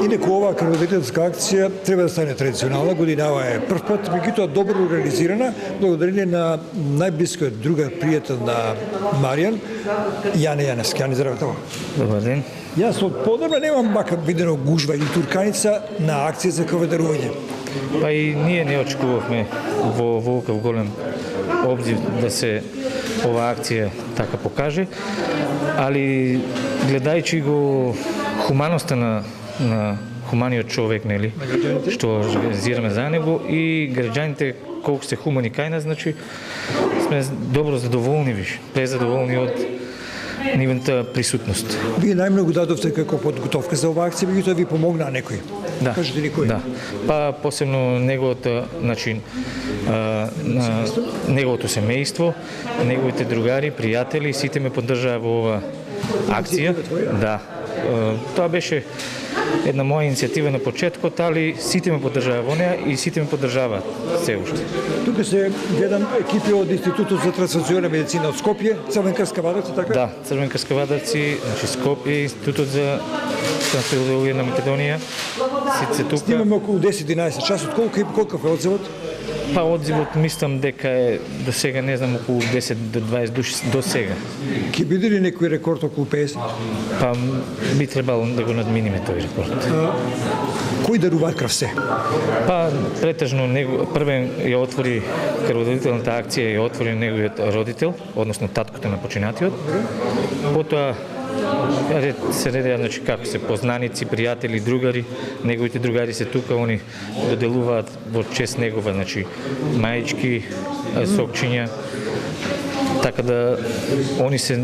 Инаку оваа крводарителска акција треба да стане традиционална, годинава е прв пат, меѓутоа добро организирана, благодарение на најблискиот другар пријател на Маријан, Јане Јаневски. Јане, здраве тоа. Добар ден. Јас од подобра немам макар видено гужва или турканица на акција за крводарување. Па и ние не очекувавме во воваков голем обзив да се ова акција така покаже, али гледајќи го хуманоста на хуманиот човек, нели, што организираме за него и граѓаните колку се хумани кај нас, значи сме добро задоволни, презадоволни од нивната присутност. Вие најмногу дадовте како подготовка за оваа акција, меѓутоа ви помогнаа некој. Да. Кажете ни кој? Да. Па посебно неговото, значи, неговото семејство, неговите другари, пријатели, сите ме поддржаа во ова акција. Да. Тоа беше една моја иницијатива на почеткот, али сите ме поддржаа во неа и сите ме поддржаваат се уште. Тука се гледам екипи од Институтот за трансфузионна медицина од Скопје, Црвенкарска Вадарци, така? Да, Црвенкарска Вадарци, значи Скопје, Институтот за трансфузија на Македонија, сите се тука. Снимаме околу 10-11 часот. Колков е одзивот? Па одзивот мислам дека е до сега, не знам, околу 10 до 20 души до сега. Ќе биде ли некој рекорд околу 50? Па би требало да го надминиме тој рекорд. Кој дарува крв се? Па претежно него првен ја отвори крводарителната акција, ја отвори неговиот родител, односно таткото на починатиот. Потоа се редеа, значи, како се познаници, пријатели, другари, неговите другари се тука, они доделуваат во чест негова, значи, мајчки, сокчиња, така да они се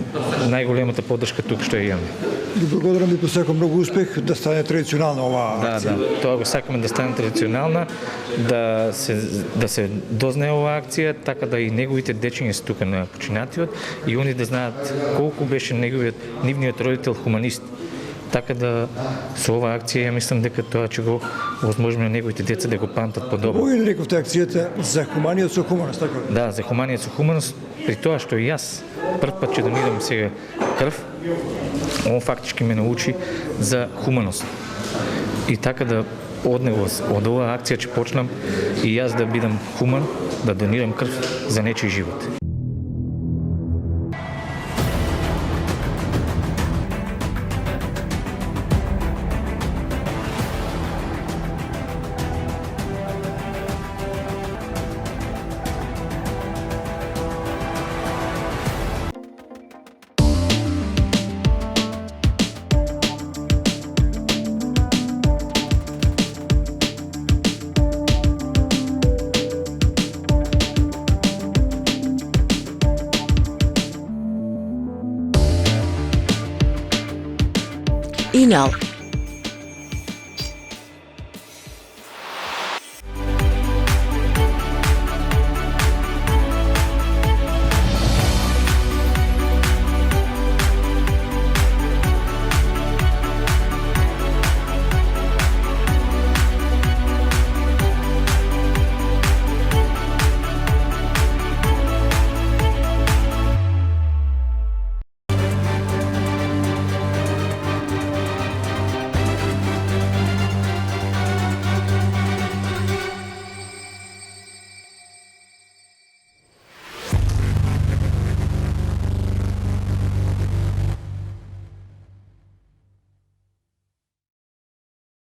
најголемата поддршка тука што ја имаме. Ви благодарам и посакам многу успех да стане традиционална оваа акција. Да, тоа го сакаме да стане традиционална, да се дознае оваа акција, така да и неговите дечиња се тука на починатиот и они да знаат колку беше нивниот родител хуманист. Така да со оваа акција ја мислам дека тоа ќе го возможно неговите деца да го памтат подобро. Кој рековте акцијата за хуманиот со хуманост, така? Да, за хуманиот со хуманост, при тоа што и јас прв пат ќе донирам сега крв, он фактички ме научи за хуманост. И така да од него, од оваа акција ќе почнам и јас да бидам хуман, да донирам крв за нечиј живот. Инал